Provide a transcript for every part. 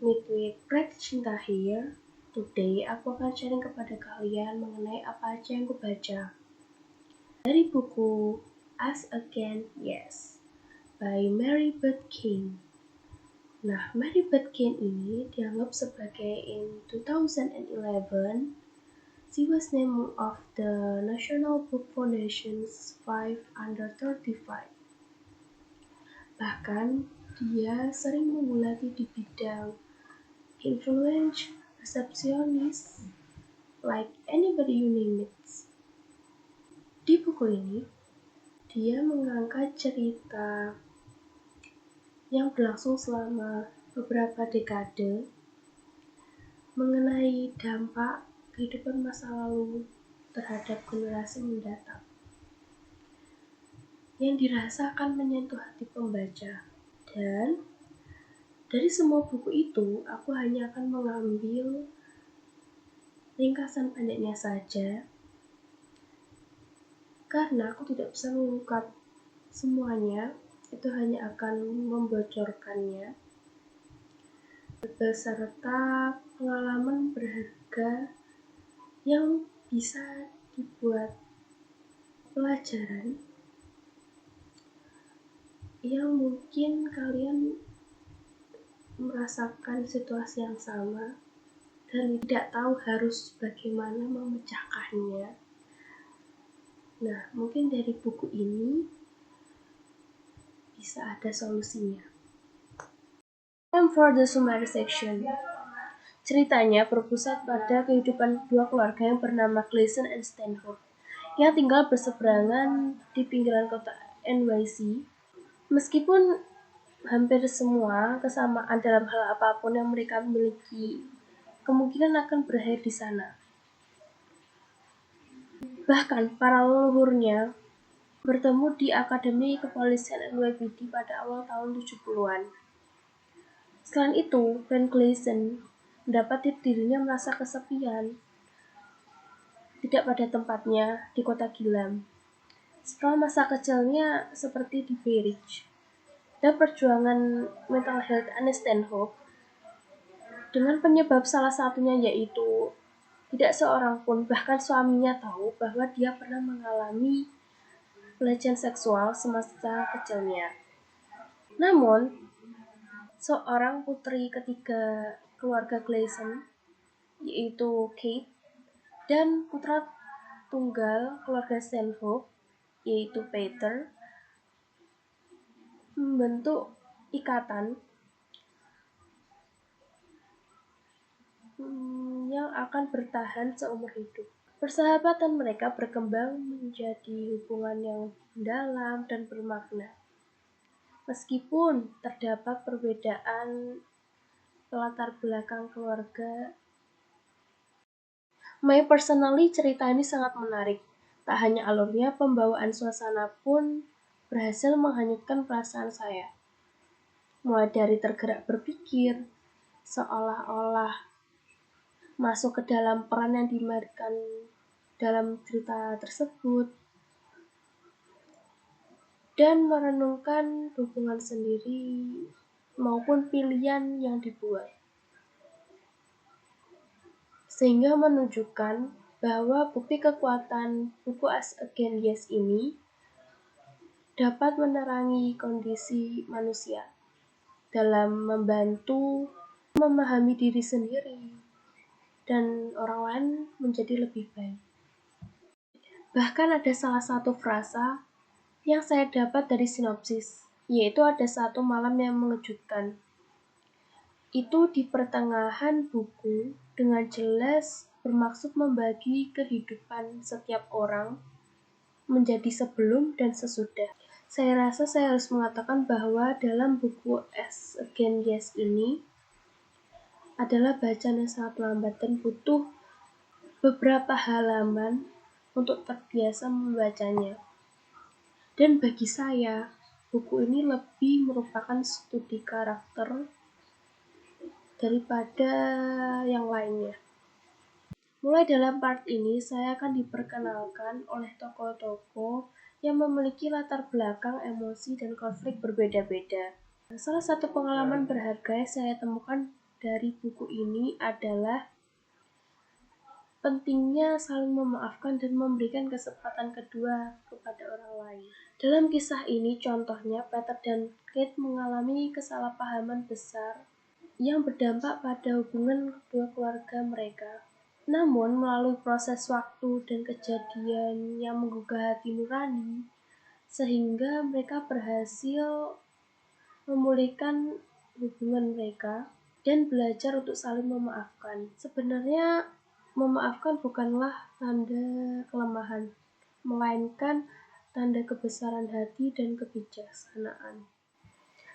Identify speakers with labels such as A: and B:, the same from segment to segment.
A: Meet with Pride Cinta here. Today aku akan sharing kepada kalian mengenai apa aja yang aku baca. Dari buku Us Again Yes by Mary Beth King. Nah, Mary Beth King ini dianggap sebagai in 2011 she was named of the National Book Foundation's 5 Under 35. Bahkan, dia sering mengulati di bidang influence, resepsionis, like anybody you name it. Di buku ini, dia mengangkat cerita yang berlangsung selama beberapa dekade mengenai dampak kehidupan masa lalu terhadap generasi mendatang yang dirasakan menyentuh hati pembaca. Dan dari semua buku itu, aku hanya akan mengambil ringkasan pendeknya saja karena aku tidak bisa mengungkap semuanya, itu hanya akan membocorkannya beserta pengalaman berharga yang bisa dibuat pelajaran yang mungkin kalian merasakan situasi yang sama dan tidak tahu harus bagaimana memecahkannya. Nah, mungkin dari buku ini bisa ada solusinya. Time for the summary section. Ceritanya berpusat pada kehidupan dua keluarga yang bernama Gleason dan Stanhope yang tinggal berseberangan di pinggiran kota NYC. Meskipun hampir semua kesamaan dalam hal apapun yang mereka miliki kemungkinan akan berakhir di sana. Bahkan para leluhurnya bertemu di Akademi Kepolisian NYPD pada awal tahun 70-an. Selain itu, Ben Gleason mendapati dirinya merasa kesepian, tidak pada tempatnya di kota Gilam. Setelah masa kecilnya seperti di Bay Ridge dan perjuangan mental health Anne Stanhope, dengan penyebab salah satunya yaitu tidak seorang pun, bahkan suaminya tahu bahwa dia pernah mengalami pelecehan seksual semasa kecilnya. Namun, seorang putri ketiga keluarga Gleason, yaitu Kate, dan putra tunggal keluarga Stanhope, yaitu Peter, membentuk ikatan yang akan bertahan seumur hidup. Persahabatan mereka berkembang menjadi hubungan yang mendalam dan bermakna. Meskipun terdapat perbedaan latar belakang keluarga, personally cerita ini sangat menarik. Tak hanya alurnya, pembawaan suasana pun berhasil menghanyutkan perasaan saya. Mulai dari tergerak berpikir, seolah-olah masuk ke dalam peran yang dimainkan dalam cerita tersebut, dan merenungkan hubungan sendiri maupun pilihan yang dibuat. Sehingga menunjukkan bahwa bukti kekuatan buku Us Again Yes ini dapat menerangi kondisi manusia dalam membantu memahami diri sendiri dan orang lain menjadi lebih baik. Bahkan ada salah satu frasa yang saya dapat dari sinopsis, yaitu ada satu malam yang mengejutkan. Itu di pertengahan buku dengan jelas bermaksud membagi kehidupan setiap orang menjadi sebelum dan sesudah. Saya rasa saya harus mengatakan bahwa dalam buku Us Again Yes ini adalah bacaan yang sangat lambat dan butuh beberapa halaman untuk terbiasa membacanya. Dan bagi saya, buku ini lebih merupakan studi karakter daripada yang lainnya. Mulai dalam part ini, saya akan diperkenalkan oleh tokoh-tokoh yang memiliki latar belakang emosi dan konflik berbeda-beda. Salah satu pengalaman berharga yang saya temukan dari buku ini adalah pentingnya saling memaafkan dan memberikan kesempatan kedua kepada orang lain. Dalam kisah ini, contohnya Peter dan Kate mengalami kesalahpahaman besar yang berdampak pada hubungan kedua keluarga mereka. Namun, melalui proses waktu dan kejadian yang menggugah hati nurani, sehingga mereka berhasil memulihkan hubungan mereka dan belajar untuk saling memaafkan. Sebenarnya, memaafkan bukanlah tanda kelemahan, melainkan tanda kebesaran hati dan kebijaksanaan.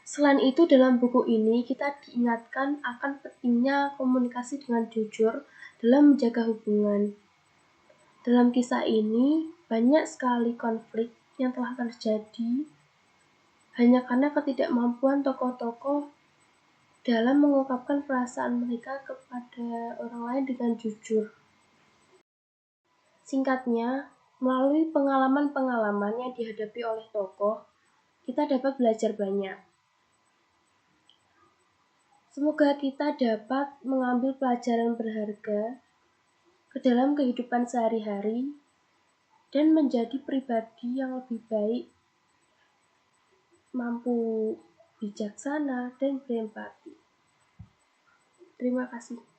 A: Selain itu, dalam buku ini kita diingatkan akan pentingnya komunikasi dengan jujur dalam menjaga hubungan. Dalam kisah ini, banyak sekali konflik yang telah terjadi hanya karena ketidakmampuan tokoh-tokoh dalam mengungkapkan perasaan mereka kepada orang lain dengan jujur. Singkatnya, melalui pengalaman-pengalaman yang dihadapi oleh tokoh, kita dapat belajar banyak. Semoga kita dapat mengambil pelajaran berharga ke dalam kehidupan sehari-hari dan menjadi pribadi yang lebih baik, mampu bijaksana dan berempati. Terima kasih.